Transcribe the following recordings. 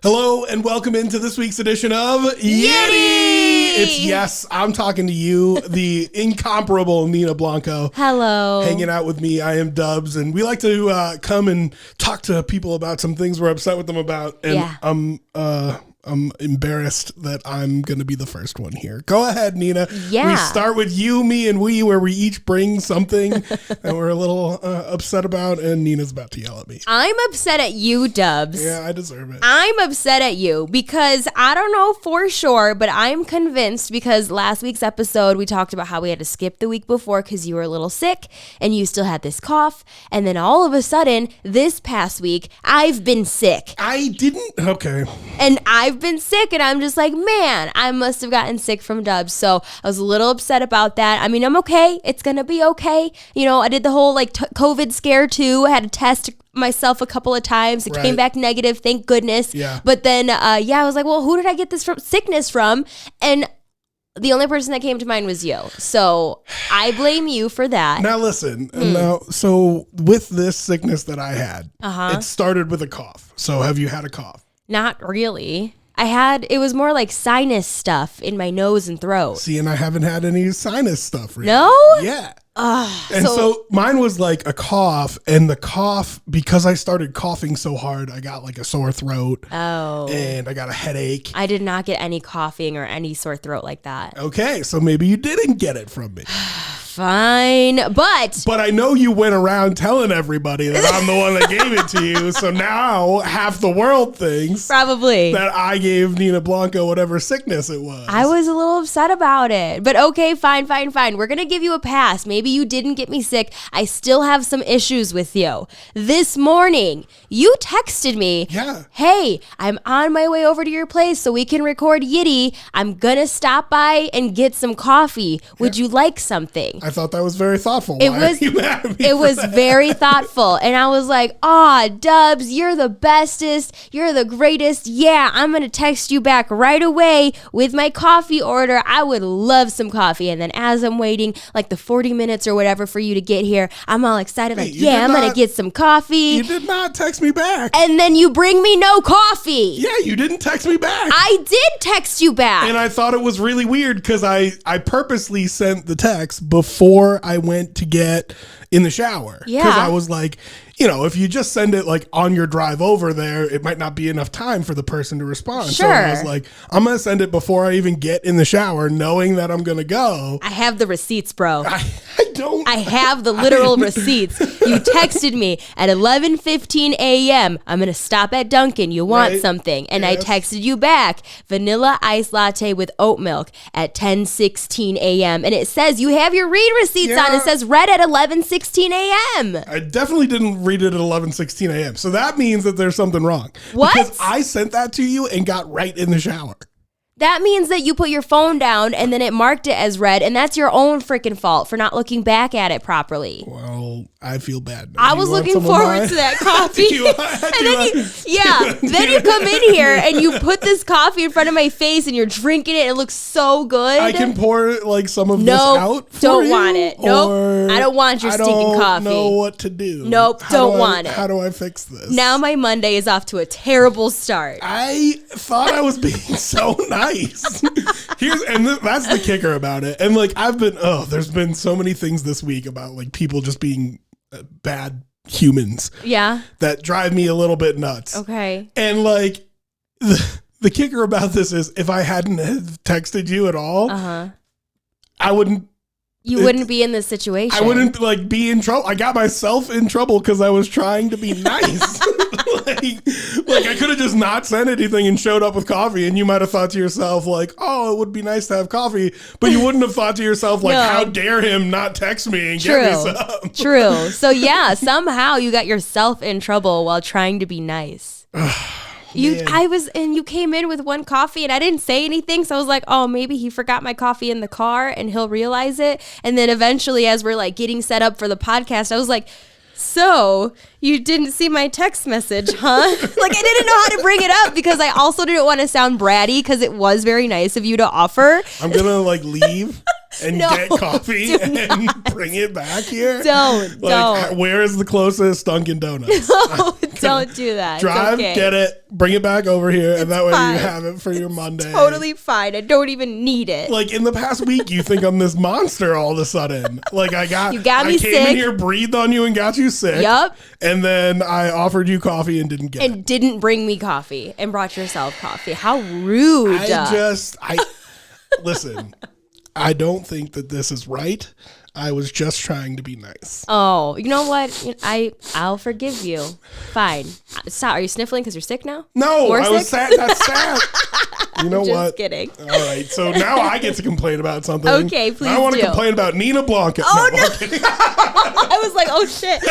Hello and welcome into this week's edition of Yeti. I'm talking to you, the incomparable Nina Blanco. Hello. Hanging out with me, I am Dubz, and we like to come and talk to people about some things we're upset with them about. And I'm embarrassed that I'm going to be the first one here. Go ahead, Nina. Yeah. We start with you, me, and we, where we each bring something that we're a little upset about, and Nina's about to yell at me. I'm upset at you, Dubz. Yeah, I deserve it. I'm upset at you because I don't know for sure, but I'm convinced because last week's episode, we talked about how we had to skip the week before because you were a little sick and you still had this cough. And then all of a sudden, this past week, I've been sick. I didn't. Okay. And I've been sick and I'm just like, man, I must have gotten sick from Dubz. So I was a little upset about that. I mean, I'm okay. It's going to be okay. You know, I did the whole COVID scare too. I had to test myself a couple of times. It came back negative, thank goodness. Yeah. But then, I was like, well, who did I get this sickness from? And the only person that came to mind was you. So I blame you for that. Now listen, so with this sickness that I had, it started with a cough. So have you had a cough? Not really. It was more like sinus stuff in my nose and throat. See, and I haven't had any sinus stuff really. No? Yeah. And so mine was like a cough, and the cough, because I started coughing so hard, I got like a sore throat. Oh. And I got a headache. I did not get any coughing or any sore throat like that. Okay, so maybe you didn't get it from me. Fine, but I know you went around telling everybody that I'm the one that gave it to you, so now half the world thinks probably that I gave Nina Blanco whatever sickness it was. I was a little upset about it, but okay, fine. We're going to give you a pass. Maybe you didn't get me sick. I still have some issues with you. This morning, you texted me, hey, I'm on my way over to your place so we can record Yitty. I'm going to stop by and get some coffee. Would you like something? I thought that was very thoughtful. It was very thoughtful. And I was like, Dubz, you're the bestest. You're the greatest. Yeah, I'm going to text you back right away with my coffee order. I would love some coffee. And then as I'm waiting, like the 40 minutes or whatever for you to get here, I'm all excited. I'm going to get some coffee. You did not text me back. And then you bring me no coffee. Yeah, you didn't text me back. I did text you back. And I thought it was really weird because I purposely sent the text before I went to get in the shower. Yeah. Because I was like, if you just send it like on your drive over there, it might not be enough time for the person to respond. Sure. So I was like, I'm going to send it before I even get in the shower, knowing that I'm going to go. I have the receipts, bro. I have the literal receipts. You texted me at 11:15 a.m. I'm going to stop at Dunkin'. You want something. And I texted you back, vanilla ice latte with oat milk at 10:16 a.m. And it says you have your read receipts on. It says read at 11:16 a.m. I definitely didn't read it at 11:16 a.m. So that means that there's something wrong. What? Because I sent that to you and got right in the shower. That means that you put your phone down and then it marked it as read, and that's your own freaking fault for not looking back at it properly. Well, I feel bad. I was looking forward to that coffee. Then you come in here and you put this coffee in front of my face and you're drinking it and it looks so good. I can pour like some of this out for don't you, want it. Nope. I don't want your stinking coffee. I don't know what to do. Nope, don't want it. How do I fix this? Now my Monday is off to a terrible start. I thought I was being so nice. That's the kicker about it. And like there's been so many things this week about like people just being bad humans. Yeah. That drive me a little bit nuts. Okay. And like the kicker about this is if I hadn't texted you at all, I wouldn't. You wouldn't be in this situation. I wouldn't like be in trouble. I got myself in trouble because I was trying to be nice. like I could have just not sent anything and showed up with coffee, and you might have thought to yourself like, "Oh, it would be nice to have coffee," but you wouldn't have thought to yourself like, "How dare him not text me and get me some?" True. So yeah, somehow you got yourself in trouble while trying to be nice. You came in with one coffee and I didn't say anything. So I was like, oh, maybe he forgot my coffee in the car and he'll realize it. And then eventually, as we're like getting set up for the podcast, I was like, so you didn't see my text message, huh? Like I didn't know how to bring it up because I also didn't want to sound bratty because it was very nice of you to offer. I'm going to like leave and get coffee and bring it back here? Don't. Where is the closest Dunkin' Donuts? No, don't do that. Drive, get it, bring it back over here, and that way you have it for your Monday. Totally fine. I don't even need it. Like in the past week, you think I'm this monster all of a sudden. Like I came sick. in here, breathed on you, and got you sick. Yup. And then I offered you coffee and didn't get it. And didn't bring me coffee and brought yourself coffee. How rude. Listen, I don't think that this is right. I was just trying to be nice. Oh, you know what? I'll forgive you. Fine. Stop. Are you sniffling because you're sick now? No, I was sad. That's sad. You know what? Just kidding. All right, so now I get to complain about something. Okay, please I want to do. complain about Nina Blanco. Oh, no. I'm kidding. I was like, oh, shit.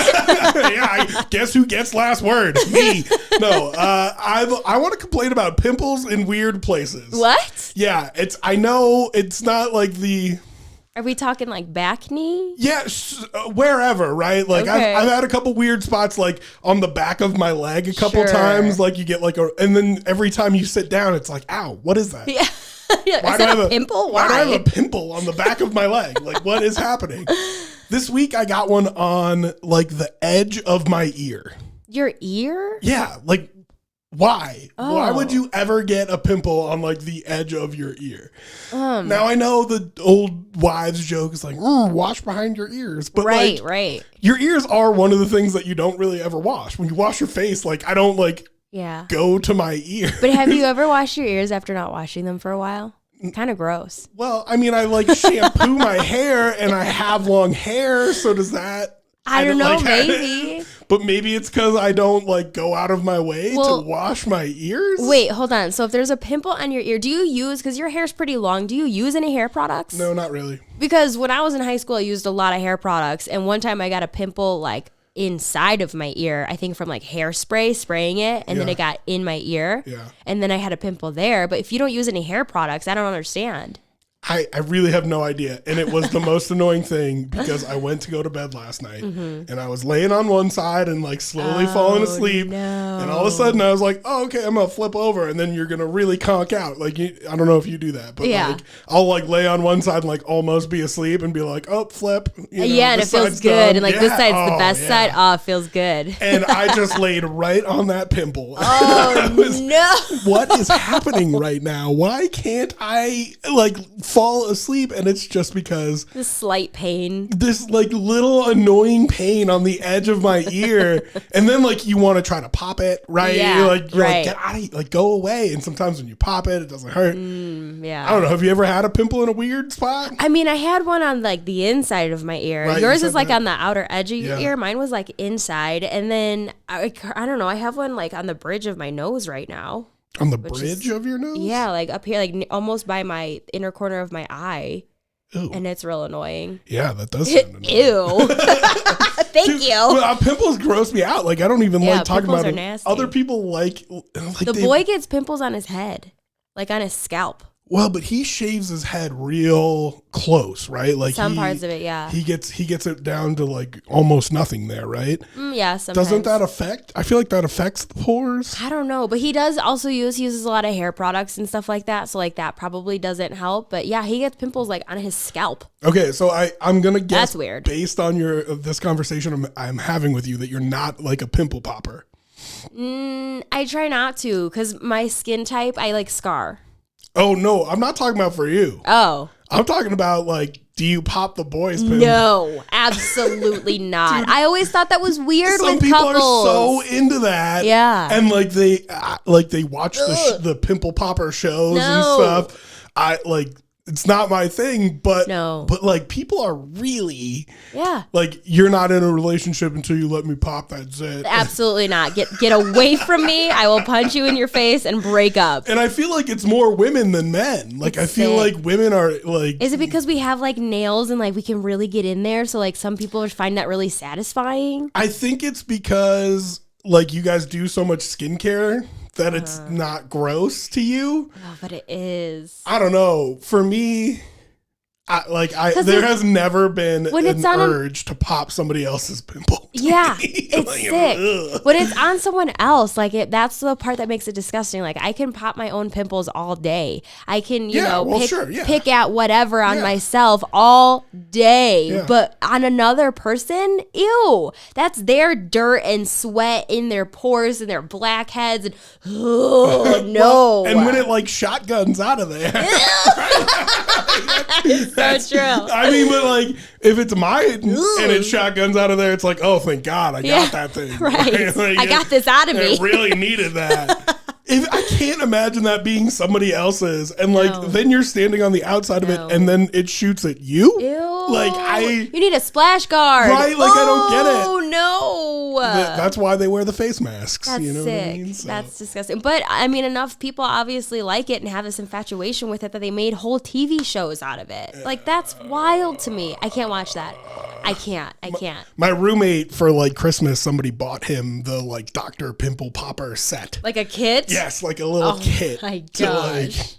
Yeah, guess who gets last word? Me. No, I want to complain about pimples in weird places. What? Yeah, I know it's not like the... Are we talking like back knee? Yeah, wherever, right? Like Okay. I've had a couple weird spots, like on the back of my leg a couple Sure. times. Like you get like and then every time you sit down, it's like, ow, what is that? Yeah. Is Why that a pimple? Why do I have a pimple on the back of my leg? Like, what is happening? This week I got one on like the edge of my ear. Your ear? Yeah, like why? Oh. Why would you ever get a pimple on like the edge of your ear? Now I know the old wives joke is like, wash behind your ears, but Right. your ears are one of the things that you don't really ever wash. When you wash your face, like I don't like Yeah. go to my ear. But have you ever washed your ears after not washing them for a while? Kind of gross. Well, I mean, I like shampoo my hair and I have long hair. So does that? I don't know, like, maybe. But maybe it's because I don't like go out of my way Well, to wash my ears. Wait, hold on. So if there's a pimple on your ear, do you use, because your hair's pretty long, do you use any hair products? No, not really. Because when I was in high school, I used a lot of hair products. And one time I got a pimple like inside of my ear, I think from like hairspray, spraying it. And then it got in my ear. Yeah. And then I had a pimple there. But if you don't use any hair products, I don't understand. I really have no idea. And it was the most annoying thing because I went to go to bed last night and I was laying on one side and like slowly falling asleep. No. And all of a sudden I was like, oh, okay, I'm going to flip over. And then you're going to really conk out. Like, I don't know if you do that, but like I'll like lay on one side and like almost be asleep and be like, oh, flip. You know, and it feels good. done. And like this side's the best side. Oh, it feels good. And I just laid right on that pimple. Oh, no. What is happening right now? Why can't I like fall asleep? And it's just because This slight pain. this like little annoying pain on the edge of my ear, and then like you want to try to pop it, right? Yeah, you're like right. get out of here, like go away. And sometimes when you pop it, it doesn't hurt. Yeah. I don't know. Have you ever had a pimple in a weird spot? I mean, I had one on like the inside of my ear. Right, Yours you is said like that. on the outer edge of your ear. Mine was like inside. And then I don't know. I have one like on the bridge of my nose right now. On the bridge of your nose? Yeah, like up here, like almost by my inner corner of my eye. Ew. And it's real annoying. Yeah, that does sound annoying. Ew. Thank Dude, you. well, pimples gross me out. Like I don't even like talking pimples about are it. nasty. Other people like The boy gets pimples on his head, like on his scalp. Well, but he shaves his head real close, right? Like Some parts of it, yeah. He gets it down to like almost nothing there, right? Yeah, sometimes. Doesn't that affect? I feel like that affects the pores. I don't know, but he does also he uses a lot of hair products and stuff like that. So like that probably doesn't help. But yeah, he gets pimples like on his scalp. Okay, so I'm gonna guess That's weird. based on this conversation I'm having with you that you're not like a pimple popper. I try not to because my skin type, I like scar. Oh no, I'm not talking about for you. Oh. I'm talking about like, do you pop the boys' pimple? No, absolutely not. Dude, I always thought that was weird Some with people couples. are so into that. Yeah. And like they watch the pimple popper shows and No. stuff. I like it's not my thing, but No. but like people are really Yeah. like, you're not in a relationship until you let me pop that zit. Absolutely not. Get away from me. I will punch you in your face and break up. And I feel like it's more women than men. Like It's I feel sick. like women are like, Is it because we have like nails and like we can really get in there? So like some people find that really satisfying. I think it's because like you guys do so much skincare that it's not gross to you. Oh, but it is. I don't know. For me, There has never been when an urge to pop somebody else's pimple. Yeah, it's sick. When it's on someone else, that's the part that makes it disgusting. Like, I can pop my own pimples all day. I can, pick at whatever on myself all day. Yeah. But on another person, ew. That's their dirt and sweat in their pores and their blackheads. And, no. And when it, shotguns out of there. That's so true. I mean, but if it's mine and it shotguns out of there, it's like, oh, thank God I got that thing. Right. I got this out of me. I really needed that. I can't imagine that being somebody else's, and then you're standing on the outside of it, and then it shoots at you. Ew. You need a splash guard, right? I don't get it. Oh no! That's why they wear the face masks. That's sick. What I mean? That's disgusting. But I mean, enough people obviously like it and have this infatuation with it that they made whole TV shows out of it. That's wild to me. I can't watch that. I can't. My roommate for Christmas, somebody bought him the Dr. Pimple Popper set. Like a kit? Yes, like a little kit. Oh my gosh.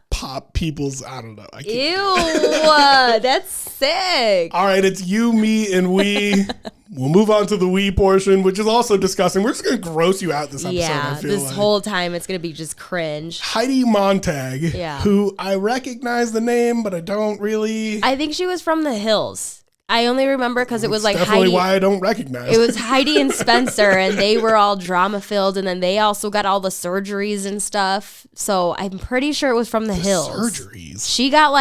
Pop people's, I don't know. Ew, that's sick. All right, it's you, me, and we. We'll move on to the we portion, which is also disgusting. We're just going to gross you out this episode, I feel this whole time it's going to be just cringe. Heidi Montag, who I recognize the name, but I don't really. I think she was from the Hills. I only remember because it was definitely Heidi. Why I don't recognize it. Was Heidi and Spencer, and they were all drama filled, and then they also got all the surgeries and stuff. So I'm pretty sure it was from the Hills. Surgeries. She got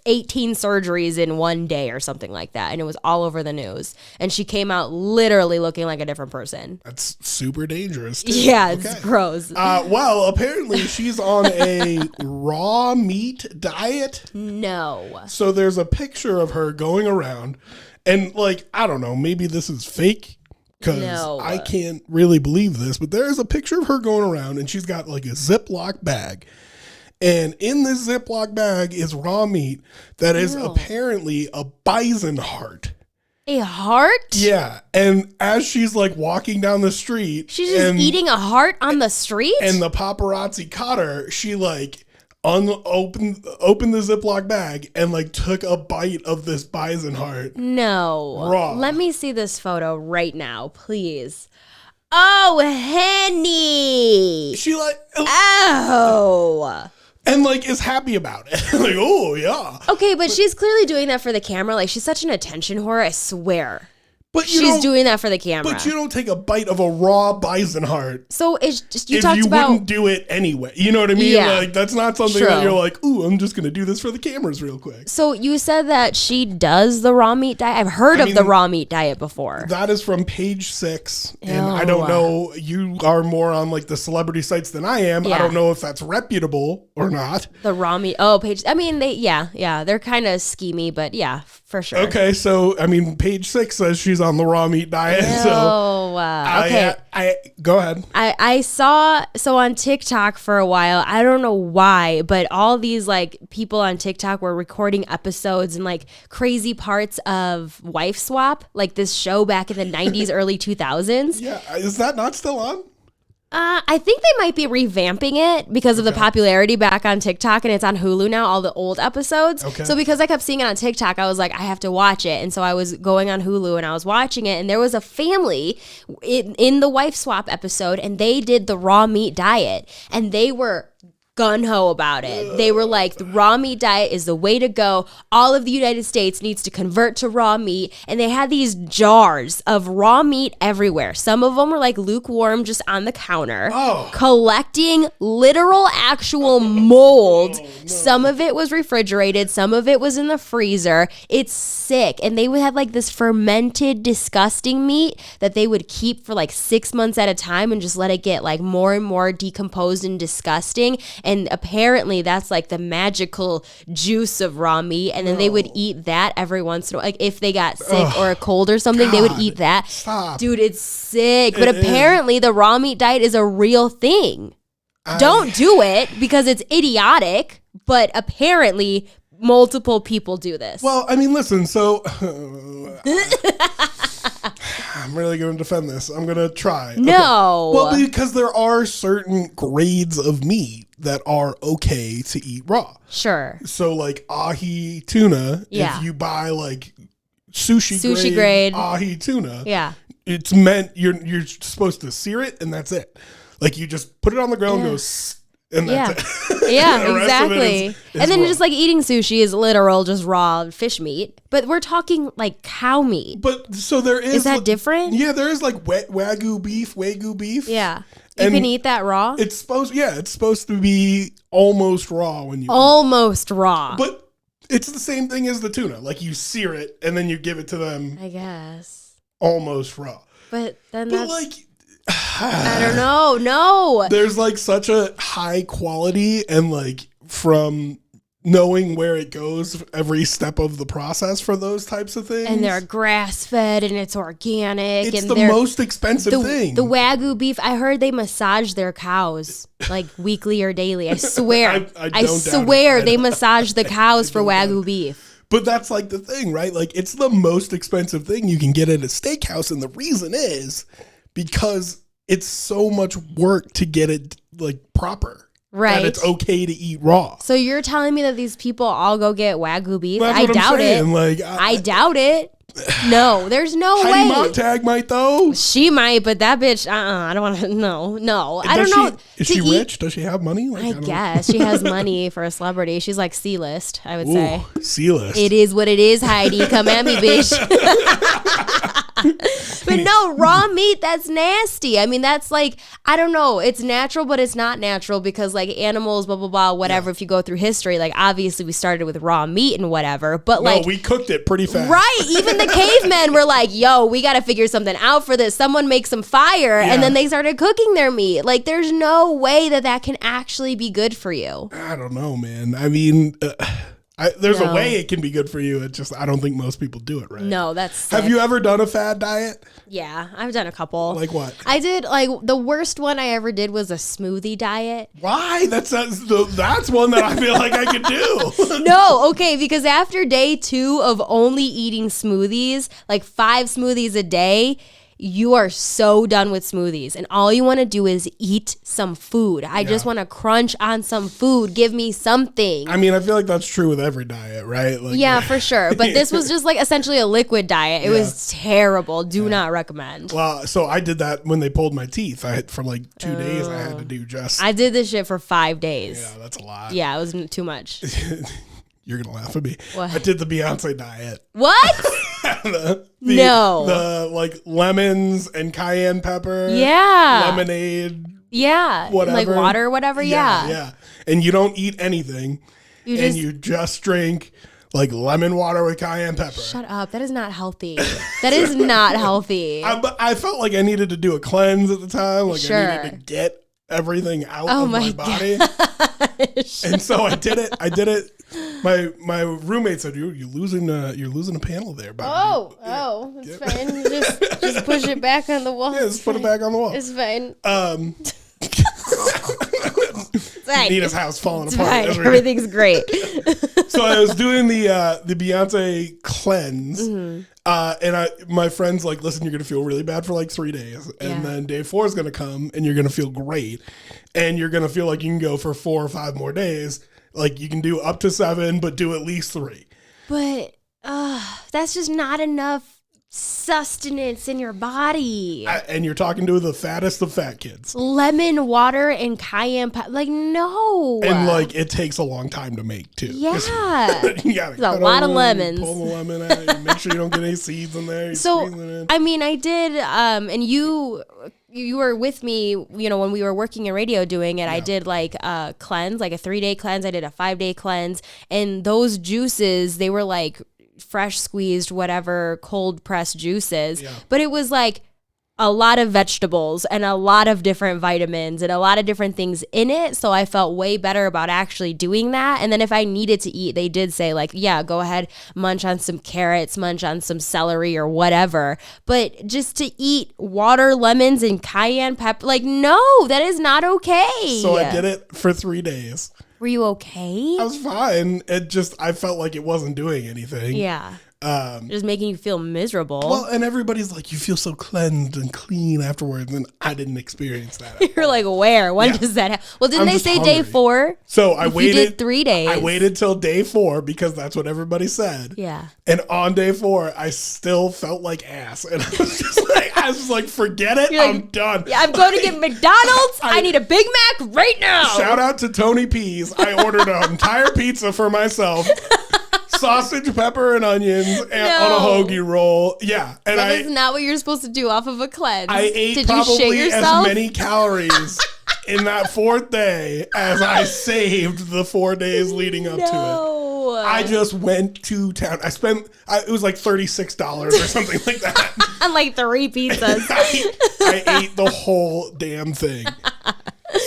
18 surgeries in one day or something like that, and it was all over the news. And she came out literally looking like a different person. That's super dangerous, too. Yeah, it's gross. Well, apparently she's on a raw meat diet. No. So there's a picture of her going around. And I don't know, maybe this is fake because I can't really believe this, but there is a picture of her going around and she's got a Ziploc bag. And in this Ziploc bag is raw meat that is apparently a bison heart. A heart? Yeah. And as she's walking down the street. She's just eating a heart on the street? And the paparazzi caught her. She opened the Ziploc bag and tock a bite of this bison heart. No. Raw. Let me see this photo right now, please. Oh, Henny. She oh. And is happy about it. Oh yeah. Okay, but she's clearly doing that for the camera. She's such an attention whore, I swear. But she's doing that for the camera. But you don't take a bite of a raw bison heart. So it's just you wouldn't do it anyway. You know what I mean? Yeah, that's not something that you're ooh, I'm just gonna do this for the cameras real quick. So you said that she does the raw meat diet. I've heard of the raw meat diet before. That is from page 6. And I don't know, you are more on the celebrity sites than I am. Yeah. I don't know if that's reputable or not. The raw meat page. I mean they're kind of schemy, but yeah, for sure. Okay, so page 6 says she's on the raw meat diet. Okay. I go ahead. I saw on TikTok for a while, I don't know why, but all these people on TikTok were recording episodes and crazy parts of Wife Swap, this show back in the 90s, early 2000s. Yeah, is that not still on? I think they might be revamping it because of the popularity back on TikTok, and it's on Hulu now, all the old episodes. Okay. So because I kept seeing it on TikTok, I was I have to watch it. And so I was going on Hulu and I was watching it, and there was a family in the Wife Swap episode, and they did the raw meat diet, and they were gung-ho about it. They were the raw meat diet is the way to go. All of the United States needs to convert to raw meat. And they had these jars of raw meat everywhere. Some of them were lukewarm, just on the counter, collecting literal actual mold. No. Some of it was refrigerated. Some of it was in the freezer. It's sick. And they would have this fermented, disgusting meat that they would keep for 6 months at a time and just let it get more and more decomposed and disgusting. And apparently that's the magical juice of raw meat. And then they would eat that every once in a while. If they got sick or a cold or something, they would eat that. Stop. Dude, it's sick. But apparently the raw meat diet is a real thing. Don't do it because it's idiotic. But apparently multiple people do this. Well, I mean, listen, so I'm really going to defend this. I'm going to try. No. Okay. Well, because there are certain grades of meat that are okay to eat raw. Sure. So like ahi tuna, if you buy like sushi grade ahi tuna, it's meant you're supposed to sear it and that's it. Like you just put it on the grill and goes, and that's it. Yeah, exactly. Is and then just like eating sushi is literal, just raw fish meat. But we're talking like cow meat. But so there is. Is that different? Yeah, there is like wagyu beef. Yeah. You can eat that raw? It's supposed to be almost raw when you almost raw. But it's the same thing as the tuna. Like you sear it and then you give it to them. I guess. Almost raw. But that's like I don't know. No. There's like such a high quality and like from knowing where it goes every step of the process for those types of things. And they're grass fed and it's organic. It's and the most expensive thing. The Wagyu beef, I heard they massage their cows like weekly or daily. I swear. I swear they massage the cows for Wagyu beef. But that's like the thing, right? Like it's the most expensive thing you can get at a steakhouse. And the reason is because it's so much work to get it like proper. Right. That it's okay to eat raw. So you're telling me that these people all go get Wagyu beef? That's I what doubt I'm saying. it. Like, I doubt it. No, there's no way. Heidi Montag might though. She might, but that bitch, I don't want to. No. I don't know. Is she rich? Does she have money? Like, I guess she has money for a celebrity. She's like C-list, I would say. C-list. It is what it is, Heidi. Come at me, bitch. But no, raw meat, that's nasty. I mean, that's like, I don't know. It's natural, but it's not natural because like animals, blah, blah, blah, whatever. Yeah. If you go through history, like obviously we started with raw meat and whatever. But like, we cooked it pretty fast. Right. Even the cavemen were like, yo, we got to figure something out for this. Someone make some fire. Yeah. And then they started cooking their meat. Like there's no way that can actually be good for you. I don't know, man. I mean, there's a way it can be good for you. It's just I don't think most people do it right. No, that's sick. Have you ever done a fad diet? Yeah, I've done a couple. Like what? I did like the worst one I ever did was a smoothie diet. Why? That's one that I feel like I could do. No, okay, because after day 2 of only eating smoothies, like 5 smoothies a day, you are so done with smoothies and all you want to do is eat some food. I just want to crunch on some food. Give me something. I mean, I feel like that's true with every diet, right? Like, yeah, for sure. But this was just like essentially a liquid diet. It was terrible. Do not recommend. Well, so I did that when they pulled my teeth. I had for like 2 days I had to do I did this shit for 5 days. Yeah, that's a lot. Yeah, it was too much. You're going to laugh at me. What? I did the Beyonce diet. What? No. The like lemons and cayenne pepper. Yeah. Lemonade. Yeah. Whatever. Like water or whatever. Yeah. Yeah. And you don't eat anything. You just drink like lemon water with cayenne pepper. Shut up. That is not healthy. That is not healthy. I felt like I needed to do a cleanse at the time. Like I needed to get everything out of my body. And so I did it. My roommate said, "You're losing a panel there." It's fine. Just push it back on the wall. Yeah, just put it back on the wall. It's fine. Nina's house falling apart. Fine. Everything's great. So I was doing the Beyonce Cleanse, and my friend's like, "Listen, you're gonna feel really bad for like 3 days, and then day 4 is gonna come, and you're gonna feel great, and you're gonna feel like you can go for 4 or 5 more days. Like you can do up to 7, but do at least 3." But that's just not enough sustenance in your body. And you're talking to the fattest of fat kids. Lemon water and cayenne pepper. Like, no. And like it takes a long time to make too. Yeah. You gotta a lot of lemons. Pull the lemon out. You make sure you don't get any seeds in there. So I mean, I did and you were with me, when we were working in radio doing it. I did like a cleanse, like a 3-day cleanse. I did a 5-day cleanse, and those juices, they were like fresh squeezed, whatever, cold pressed juices. Yeah. But it was like a lot of vegetables and a lot of different vitamins and a lot of different things in it. So I felt way better about actually doing that. And then if I needed to eat, they did say like, yeah, go ahead, munch on some carrots, munch on some celery or whatever. But just to eat water, lemons, and cayenne pepper, like, no, that is not okay. So I did it for 3 days. Were you okay? I was fine. I felt like it wasn't doing anything. Yeah. Just making you feel miserable. Well, and everybody's like, you feel so cleansed and clean afterwards, and I didn't experience that. You're like, where? When does that happen? Well, didn't they say hungry. day 4? So I waited. You did 3 days. I waited till day 4 because that's what everybody said. Yeah. And on day 4, I still felt like ass, and I was like, forget it. You're I'm like, done. Yeah, I'm going to get McDonald's. I need a Big Mac right now. Shout out to Tony P's. I ordered an entire pizza for myself. Sausage, pepper, and onions on a hoagie roll. Yeah. And that is not what you're supposed to do off of a cleanse. I ate Did probably you shit yourself? as many calories in that 4th day as I saved the 4 days leading up to it. I just went to town. It was like $36 or something like that. On like 3 pizzas. I ate the whole damn thing.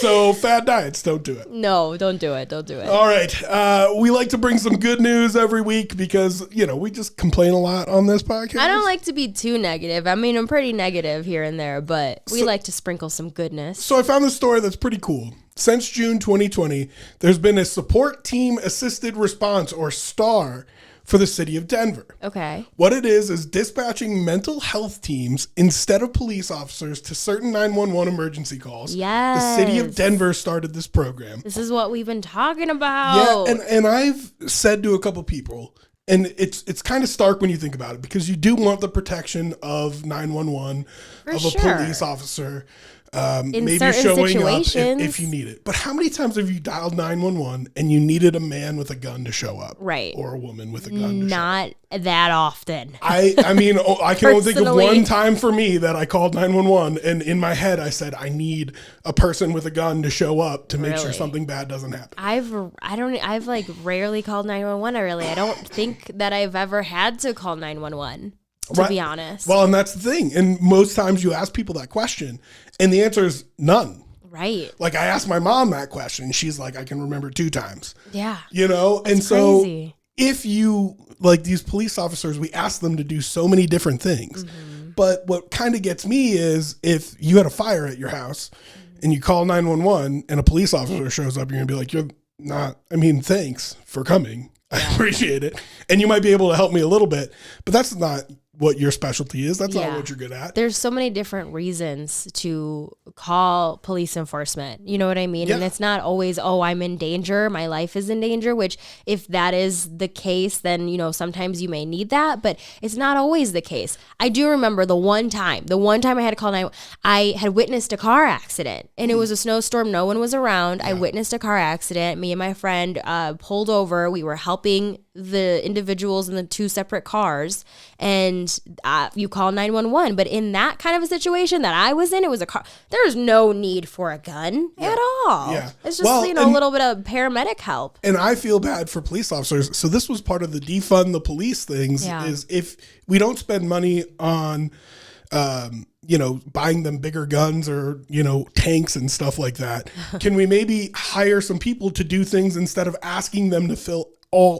So fad diets, don't do it. No, don't do it. Don't do it. All right. We like to bring some good news every week because, we just complain a lot on this podcast. I don't like to be too negative. I mean, I'm pretty negative here and there, but we like to sprinkle some goodness. So I found this story that's pretty cool. Since June 2020, there's been a support team assisted response, or STAR, for the city of Denver. Okay. What it is dispatching mental health teams instead of police officers to certain 911 emergency calls. Yes. The city of Denver started this program. This is what we've been talking about. Yeah, and I've said to a couple people, and it's kind of stark when you think about it, because you do want the protection of 911, a police officer. Maybe showing up if you need it. But how many times have you dialed 911 and you needed a man with a gun to show up? Right. Or a woman with a gun to Not show up? that often. I mean, I can only think of one time for me that I called 911, and in my head I said, I need a person with a gun to show up to make sure something bad doesn't happen. I've like rarely called 911. I don't think that I've ever had to call 911. To be honest. Well, and that's the thing. And most times you ask people that question, and the answer is none. Right. Like, I asked my mom that question. She's like, I can remember 2 times. Yeah. That's crazy. If you, like these police officers, we ask them to do so many different things. Mm-hmm. But what kind of gets me is if you had a fire at your house and you call 911 and a police officer shows up, you're going to be like, thanks for coming. I appreciate it. And you might be able to help me a little bit, but that's not what your specialty is. That's not what you're good at. There's so many different reasons to call police enforcement. You know what I mean? Yeah. And it's not always, I'm in danger. My life is in danger, which if that is the case, then, sometimes you may need that, but it's not always the case. I do remember the one time I had to call 911, I had witnessed a car accident, and it was a snowstorm. No one was around. Yeah. I witnessed a car accident. Me and my friend pulled over. We were helping the individuals in the 2 separate cars, and you call 911. But in that kind of a situation that I was in, it was a car. There's no need for a gun at all. Yeah. It's just, a little bit of paramedic help. And I feel bad for police officers. So this was part of the defund the police things, is if we don't spend money on buying them bigger guns or, tanks and stuff like that, can we maybe hire some people to do things instead of asking them to fill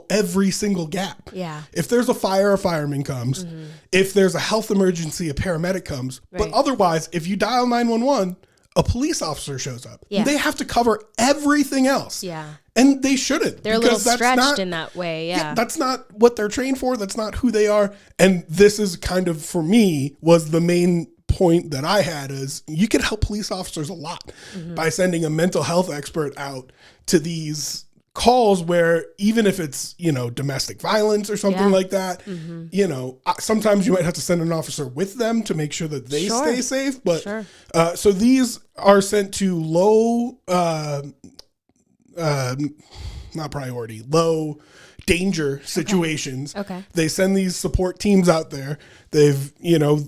every single gap? Yeah. If there's a fire, a fireman comes. Mm-hmm. If there's a health emergency, a paramedic comes. Right. But otherwise, if you dial 911, a police officer shows up. Yeah. They have to cover everything else. Yeah. And they shouldn't. They're a little stretched in that way. Yeah. That's not what they're trained for. That's not who they are. And this is kind of, for me, was the main point that I had, is you can help police officers a lot by sending a mental health expert out to these calls where, even if it's, domestic violence or something like that, sometimes you might have to send an officer with them to make sure that they stay safe. But so these are sent to low danger situations. Okay. They send these support teams out there. They've,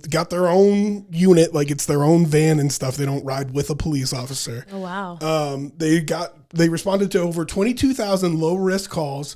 got their own unit, like it's their own van and stuff. They don't ride with a police officer. Oh, wow. They responded to over 22,000 low risk calls,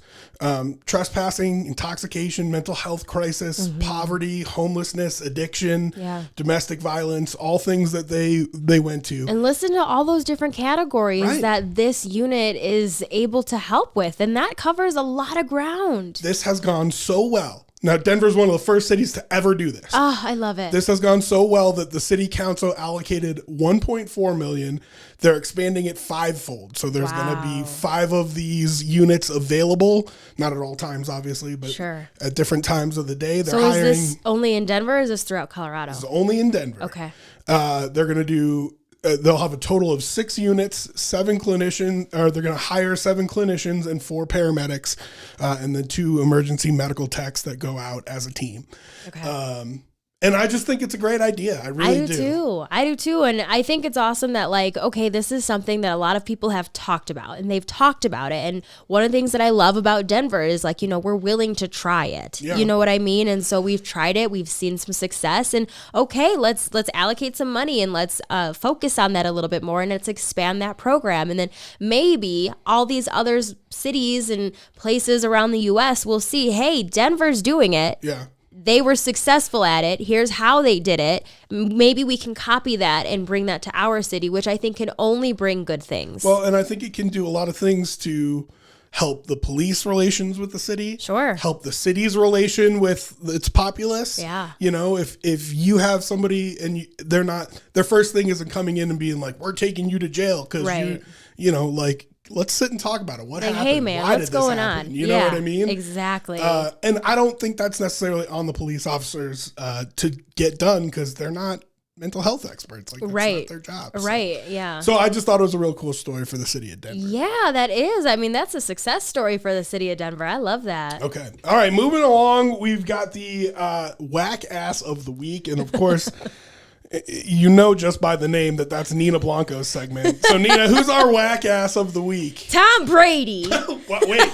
trespassing, intoxication, mental health crisis, poverty, homelessness, addiction, domestic violence, all things that they went to. And listen to all those different categories that this unit is able to help with. And that covers a lot of ground. This has gone so well Now, Denver's one of the first cities to ever do this. Oh, I love it. This has gone so well that the city council allocated $1.4 million. They're expanding it fivefold. So there's going to be 5 of these units available. Not at all times, obviously, but at different times of the day. They're hiring. Is this only in Denver or is this throughout Colorado? This is only in Denver. Okay. They're going to do... they'll have a total of 6 units, 7 clinicians, or they're going to hire 7 clinicians and 4 paramedics, and then 2 emergency medical techs that go out as a team. Okay. And I just think it's a great idea. I really do. I do too. And I think it's awesome that okay, this is something that a lot of people have talked about and they've talked about it. And one of the things that I love about Denver is we're willing to try it. Yeah. You know what I mean? And so we've tried it. We've seen some success and okay, let's allocate some money and let's focus on that a little bit more and let's expand that program. And then maybe all these other cities and places around the US will see, hey, Denver's doing it. Yeah. They were successful at it. Here's how they did it. Maybe we can copy that and bring that to our city, which I think can only bring good things. Well, and I think it can do a lot of things to help the police relations with the city. Sure. Help the city's relation with its populace. Yeah. You know, if you have somebody and their first thing isn't coming in and being like, we're taking you to jail because let's sit and talk about it. What happened? Hey, man, what's going on? You know what I mean? Exactly. And I don't think that's necessarily on the police officers to get done because they're not mental health experts. That's not their job. Right, yeah. So I just thought it was a real cool story for the city of Denver. Yeah, that is. I mean, that's a success story for the city of Denver. I love that. Okay. All right, moving along, we've got the whack ass of the week. And of course... You know just by the name that's Nina Blanco's segment. So, Nina, who's our whack ass of the week? Tom Brady. Wait.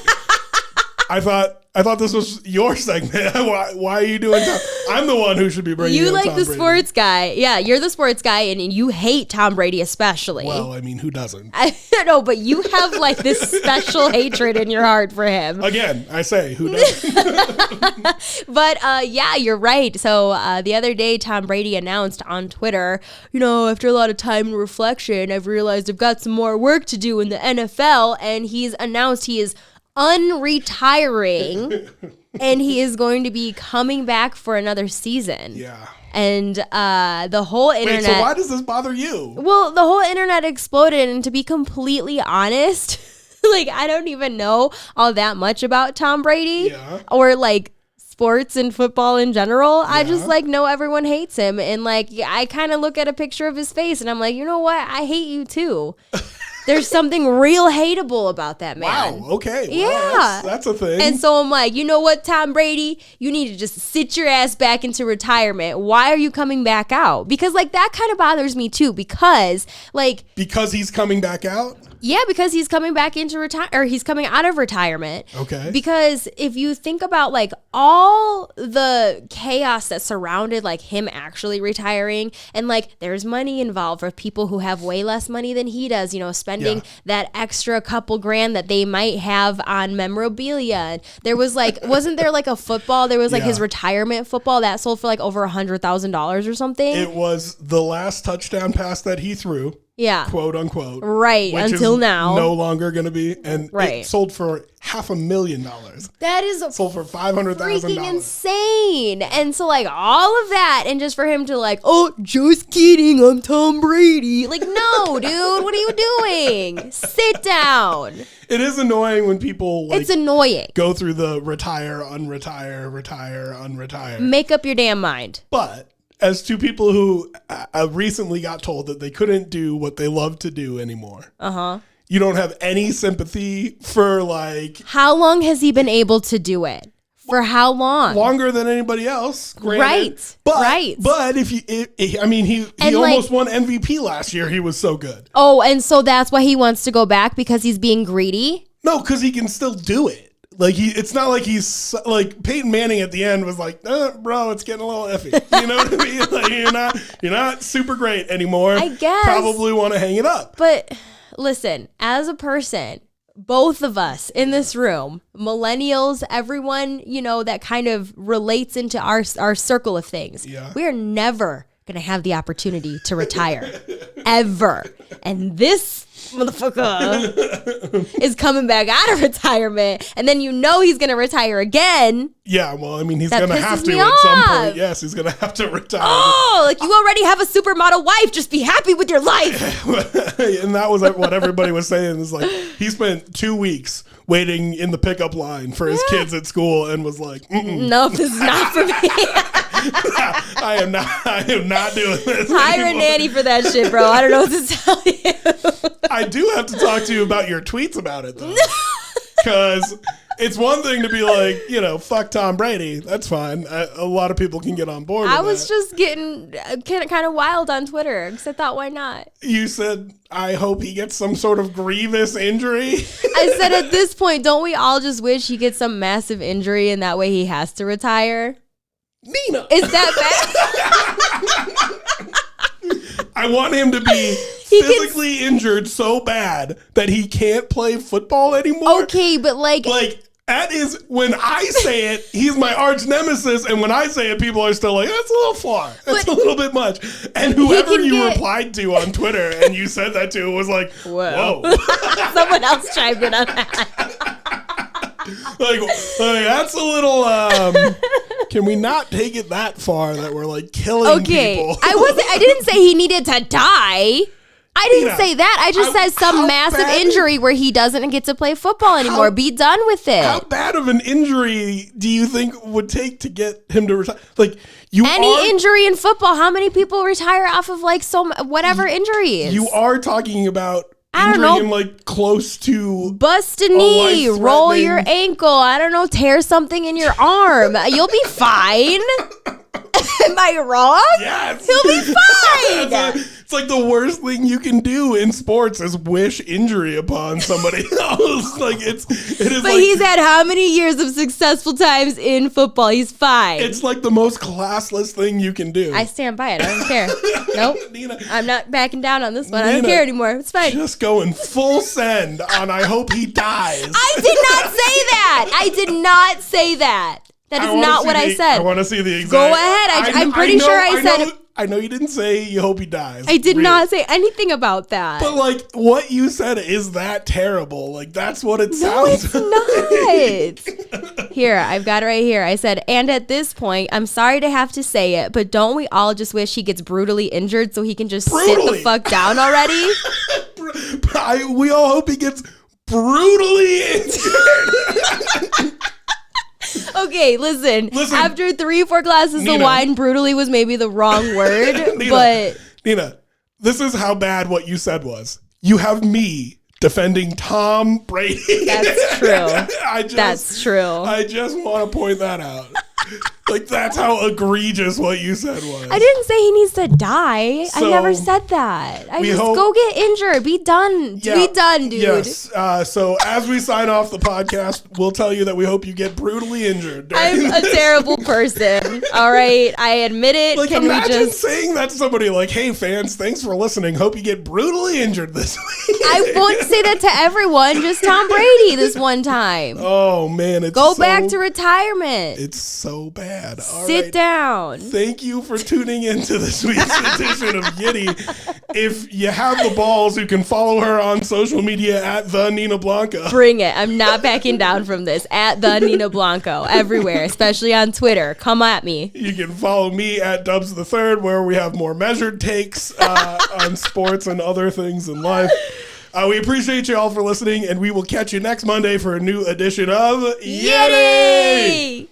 I thought this was your segment. Why are you doing Tom? I'm the one who should be bringing you up like Tom the Brady. Sports guy. Yeah, you're the sports guy, and you hate Tom Brady especially. Well, I mean, who doesn't? I know, but you have this special hatred in your heart for him. Again, I say, who doesn't? But yeah, you're right. So the other day, Tom Brady announced on Twitter, after a lot of time and reflection, I've realized I've got some more work to do in the NFL, and he's announced he is unretiring and he is going to be coming back for another season. Yeah. And the whole internet... Wait, so why does this bother you? Well, the whole internet exploded, and to be completely honest, I don't even know all that much about Tom Brady or sports and football in general. Yeah. I just know everyone hates him, and I kind of look at a picture of his face and I'm like, you know what? I hate you too. There's something real hateable about that man. Wow, okay. Well, yeah. That's a thing. And so I'm like, you know what, Tom Brady? You need to just sit your ass back into retirement. Why are you coming back out? Because that kind of bothers me too, because Because he's coming back out? Yeah, because he's coming back into he's coming out of retirement. Okay. Because if you think about all the chaos that surrounded him actually retiring, and there's money involved for people who have way less money than he does, spending that extra couple grand that they might have on memorabilia. And there was wasn't there a football? There was his retirement football that sold for over $100,000 or something. It was the last touchdown pass that he threw. Yeah. Quote unquote. Right. Which until is now. No longer going to be. And it sold for $500,000. That is sold for $500,000. Freaking insane. And so all of that, and just for him to oh, just kidding, I'm Tom Brady. No, dude, what are you doing? Sit down. It is annoying when people it's annoying. Go through the retire, unretire, retire, unretire. Make up your damn mind. But as two people who recently got told that they couldn't do what they love to do anymore. Uh-huh. You don't have any sympathy for How long has he been able to do it? For how long? Longer than anybody else. Granted. Right. But he almost won MVP last year. He was so good. Oh, and so that's why he wants to go back, because he's being greedy? No, because he can still do it. It's not like he's Peyton Manning at the end was bro, it's getting a little iffy. You know what I mean? You're not super great anymore. I guess. Probably want to hang it up. But listen, as a person, both of us in this room, millennials, everyone, that kind of relates into our circle of things. Yeah. We are never going to have the opportunity to retire. Ever. And this motherfucker is coming back out of retirement, and then he's gonna retire again. Yeah, well, I mean, he's gonna have to pisses me at some off. point. Yes, he's gonna have to retire. Oh, like you already have a supermodel wife. Just be happy with your life. And that was what everybody was saying. Is like he spent 2 weeks waiting in the pickup line for his kids at school, and was like, "No, this is not for me. I am not doing this. Hire anymore. a nanny for that shit, bro. I don't know what to tell you." I do have to talk to you about your tweets about it, though. Because it's one thing to be like, fuck Tom Brady. That's fine. A lot of people can get on board with I was that. just getting kind of wild on Twitter because I thought, why not? You said, I hope he gets some sort of grievous injury. I said, at this point, don't we all just wish he gets some massive injury and that way he has to retire? Nina. Is that bad? I want him to be physically injured so bad that he can't play football anymore. Okay, but that is, when I say it, he's my arch nemesis, and when I say it, people are still like, that's a little far. That's a little bit much. And whoever you replied to on Twitter and you said that to was like, whoa. Someone else chimed in on that. like that's a little, can we not take it that far that we're like killing people? I didn't say he needed to die. I didn't say that. I just said some massive injury where he doesn't get to play football anymore. Be done with it. How bad of an injury do you think would take to get him to retire? Any injury in football, how many people retire off of whatever injuries? You are talking about injuring him close to bust a knee, roll your ankle, I don't know, tear something in your arm. You'll be fine. Am I wrong? Yes. He'll be fine. It's like the worst thing you can do in sports is wish injury upon somebody else. But he's had how many years of successful times in football? He's fine. It's like the most classless thing you can do. I stand by it. I don't care. Nope. Nina, I'm not backing down on this one. I don't care anymore. It's fine. Just going full send on I hope he dies. I did not say that. I did not say that. That is not what I said. I want to see the exact. Go ahead. I'm pretty sure I said. I know you didn't say you hope he dies. I did not say anything about that. But what you said is that terrible. That's what it sounds. No, it's not. Here, I've got it right here. I said, and at this point, I'm sorry to have to say it, but don't we all just wish he gets brutally injured so he can just sit the fuck down already? We all hope he gets brutally injured. Okay, listen. After 3 or 4 glasses of wine, brutally was maybe the wrong word, Nina, this is how bad what you said was. You have me defending Tom Brady. That's true. That's true. I just want to point that out. That's how egregious what you said was. I didn't say he needs to die. I never said that. Go get injured. Be done. Yeah, be done, dude. Yes. So as we sign off the podcast, we'll tell you that we hope you get brutally injured. I'm a terrible person. All right. I admit it. Imagine saying that to somebody hey, fans, thanks for listening. Hope you get brutally injured this week. I won't say that to everyone. Just Tom Brady this one time. Oh, man. Go back to retirement. It's so bad. All Sit down. Thank you for tuning into this week's edition of Yitty. If you have the balls, you can follow her on social media at the Nina Blanco. Bring it. I'm not backing down from this. At the Nina Blanco. Everywhere, especially on Twitter. Come at me. You can follow me at Dubz the Third, where we have more measured takes on sports and other things in life. We appreciate you all for listening, and we will catch you next Monday for a new edition of Yitty!